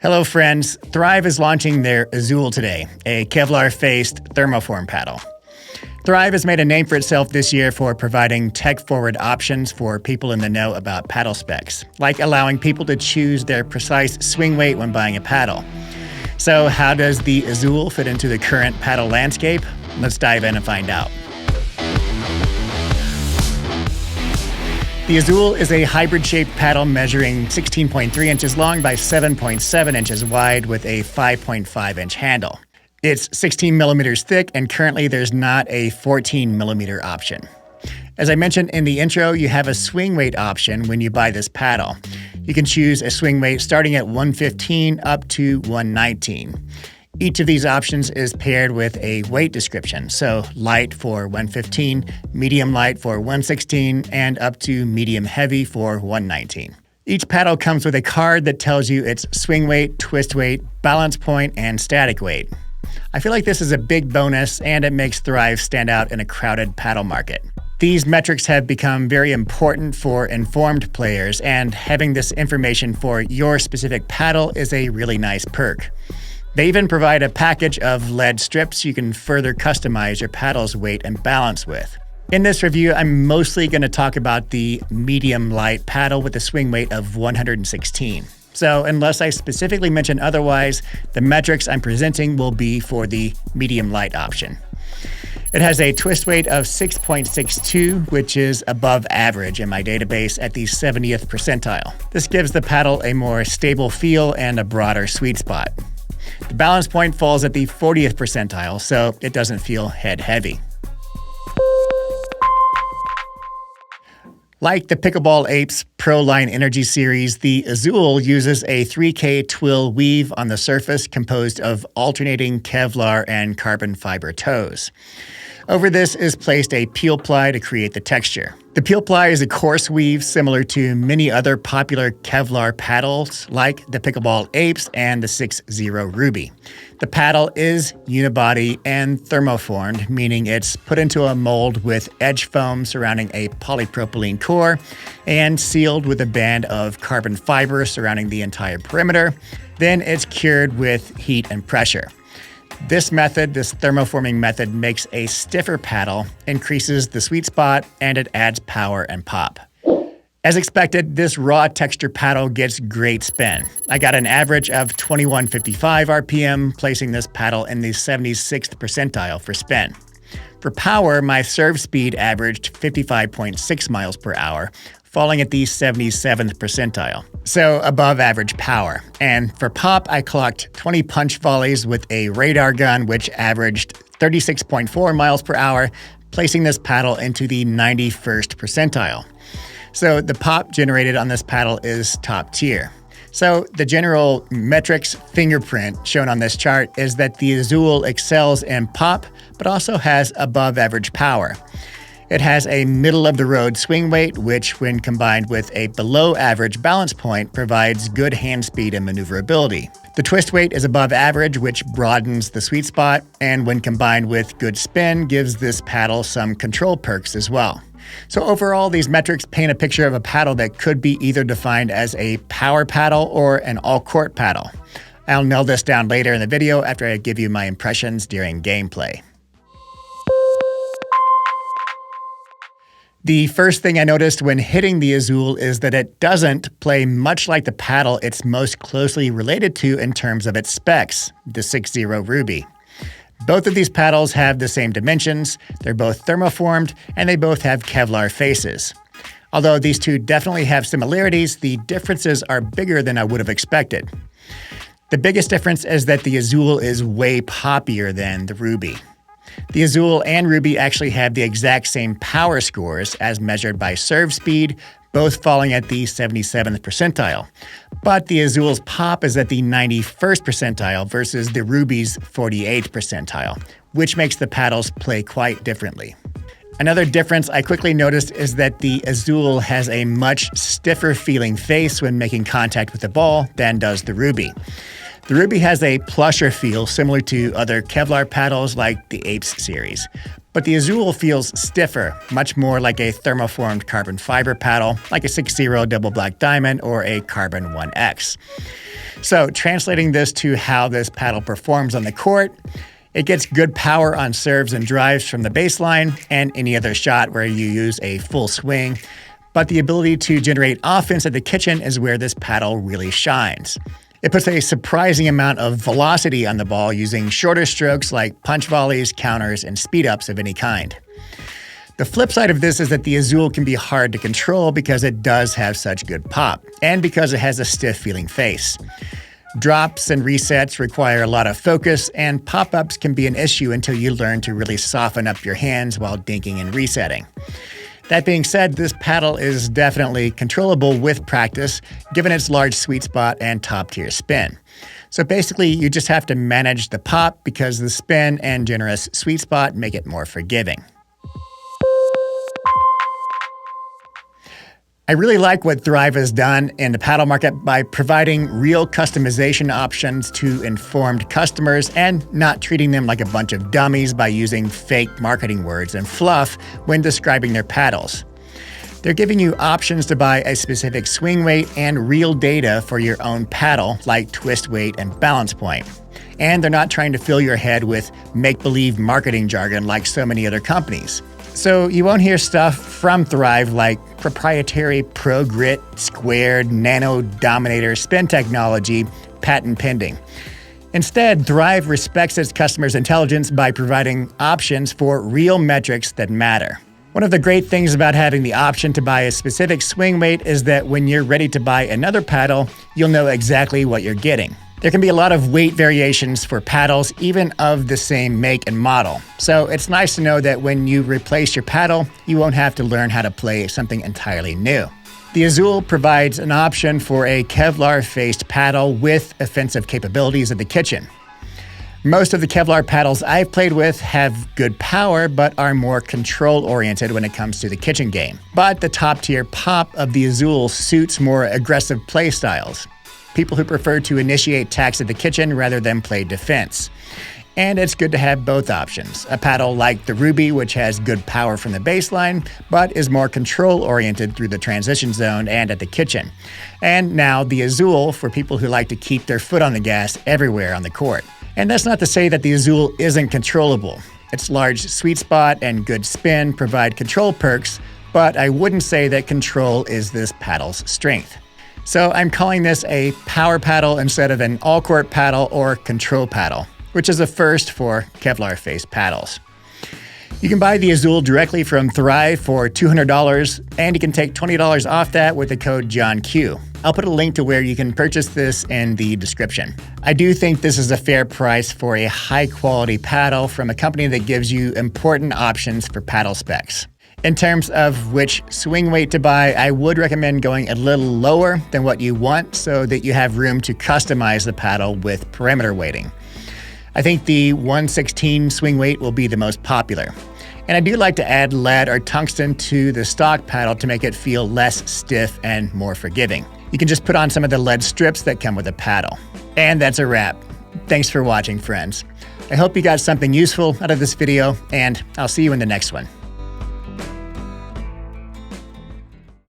Hello friends, Thrive is launching their Azul today, a Kevlar-faced thermoform paddle. Thrive has made a name for itself this year for providing tech-forward options for people in the know about paddle specs, like allowing people to choose their precise swing weight when buying a paddle. So how does the Azul fit into the current paddle landscape? Let's dive in and find out. The Azul is a hybrid-shaped paddle measuring 16.3 inches long by 7.7 inches wide with a 5.5-inch handle. It's 16 millimeters thick, and currently there's not a 14 millimeter option. As I mentioned in the intro, you have a swing weight option when you buy this paddle. You can choose a swing weight starting at 115 up to 119. Each of these options is paired with a weight description, so light for 115, medium light for 116, and up to medium heavy for 119. Each paddle comes with a card that tells you its swing weight, twist weight, balance point, and static weight. I feel like this is a big bonus, and it makes Thrive stand out in a crowded paddle market. These metrics have become very important for informed players, and having this information for your specific paddle is a really nice perk. They even provide a package of lead strips you can further customize your paddle's weight and balance with. In this review, I'm mostly going to talk about the medium light paddle with a swing weight of 116. So unless I specifically mention otherwise, the metrics I'm presenting will be for the medium light option. It has a twist weight of 6.62, which is above average in my database at the 70th percentile. This gives the paddle a more stable feel and a broader sweet spot. The balance point falls at the 40th percentile, so it doesn't feel head heavy. Like the Pickleball Apes Pro Line Energy series, the Azul uses a 3K twill weave on the surface composed of alternating Kevlar and carbon fiber toes. Over this is placed a peel ply to create the texture. The peel ply is a coarse weave similar to many other popular Kevlar paddles like the Pickleball Apes and the 6-0 Ruby. The paddle is unibody and thermoformed, meaning it's put into a mold with edge foam surrounding a polypropylene core and sealed with a band of carbon fiber surrounding the entire perimeter. Then it's cured with heat and pressure. This thermoforming method, makes a stiffer paddle, increases the sweet spot, and it adds power and pop. As expected, this raw texture paddle gets great spin. I got an average of 2155 RPM, placing this paddle in the 76th percentile for spin. For power, my serve speed averaged 55.6 miles per hour, falling at the 77th percentile, so above average power. And for pop, I clocked 20 punch volleys with a radar gun, which averaged 36.4 miles per hour, placing this paddle into the 91st percentile. So the pop generated on this paddle is top tier. So the general metrics fingerprint shown on this chart is that the Azul excels in pop, but also has above average power. It has a middle-of-the-road swing weight, which, when combined with a below-average balance point, provides good hand speed and maneuverability. The twist weight is above average, which broadens the sweet spot, and when combined with good spin, gives this paddle some control perks as well. So overall, these metrics paint a picture of a paddle that could be either defined as a power paddle or an all-court paddle. I'll nail this down later in the video after I give you my impressions during gameplay. The first thing I noticed when hitting the Azul is that it doesn't play much like the paddle it's most closely related to in terms of its specs, the 6-0 Ruby. Both of these paddles have the same dimensions, they're both thermoformed, and they both have Kevlar faces. Although these two definitely have similarities, the differences are bigger than I would have expected. The biggest difference is that the Azul is way poppier than the Ruby. The Azul and Ruby actually have the exact same power scores as measured by serve speed, both falling at the 77th percentile. But the Azul's pop is at the 91st percentile versus the Ruby's 48th percentile, which makes the paddles play quite differently. Another difference I quickly noticed is that the Azul has a much stiffer feeling face when making contact with the ball than does the Ruby. The Ruby has a plusher feel similar to other Kevlar paddles like the Apes series, But the Azul feels stiffer, much more like a thermoformed carbon fiber paddle, like a 6-0 double black diamond or a carbon 1X. So translating this to how this paddle performs on the court, it gets good power on serves and drives from the baseline and any other shot where you use a full swing, but the ability to generate offense at the kitchen is where this paddle really shines. It puts a surprising amount of velocity on the ball using shorter strokes like punch volleys, counters, and speed-ups of any kind. The flip side of this is that the Azul can be hard to control because it does have such good pop, and because it has a stiff-feeling face. Drops and resets require a lot of focus, and pop-ups can be an issue until you learn to really soften up your hands while dinking and resetting. That being said, this paddle is definitely controllable with practice, given its large sweet spot and top-tier spin. So basically, you just have to manage the pop because the spin and generous sweet spot make it more forgiving. I really like what Thrive has done in the paddle market by providing real customization options to informed customers and not treating them like a bunch of dummies by using fake marketing words and fluff when describing their paddles. They're giving you options to buy a specific swing weight and real data for your own paddle, like twist weight and balance point. And they're not trying to fill your head with make-believe marketing jargon like so many other companies. So you won't hear stuff from Thrive like proprietary Pro Grit, squared, nano dominator spin technology, patent pending. Instead, Thrive respects its customers' intelligence by providing options for real metrics that matter. One of the great things about having the option to buy a specific swing weight is that when you're ready to buy another paddle, you'll know exactly what you're getting. There can be a lot of weight variations for paddles, even of the same make and model. So it's nice to know that when you replace your paddle, you won't have to learn how to play something entirely new. The Azul provides an option for a Kevlar-faced paddle with offensive capabilities at the kitchen. Most of the Kevlar paddles I've played with have good power, but are more control-oriented when it comes to the kitchen game. But the top-tier pop of the Azul suits more aggressive play styles. People who prefer to initiate attacks at the kitchen rather than play defense. And it's good to have both options. A paddle like the Ruby, which has good power from the baseline, but is more control-oriented through the transition zone and at the kitchen. And now the Azul for people who like to keep their foot on the gas everywhere on the court. And that's not to say that the Azul isn't controllable. Its large sweet spot and good spin provide control perks, but I wouldn't say that control is this paddle's strength. So I'm calling this a power paddle instead of an all-court paddle or control paddle, which is a first for Kevlar-faced paddles. You can buy the Azul directly from Thrive for $200, and you can take $20 off that with the code JOHNQ. I'll put a link to where you can purchase this in the description. I do think this is a fair price for a high-quality paddle from a company that gives you important options for paddle specs. In terms of which swing weight to buy, I would recommend going a little lower than what you want so that you have room to customize the paddle with perimeter weighting. I think the 116 swing weight will be the most popular. And I do like to add lead or tungsten to the stock paddle to make it feel less stiff and more forgiving. You can just put on some of the lead strips that come with the paddle. And that's a wrap. Thanks for watching, friends. I hope you got something useful out of this video, and I'll see you in the next one.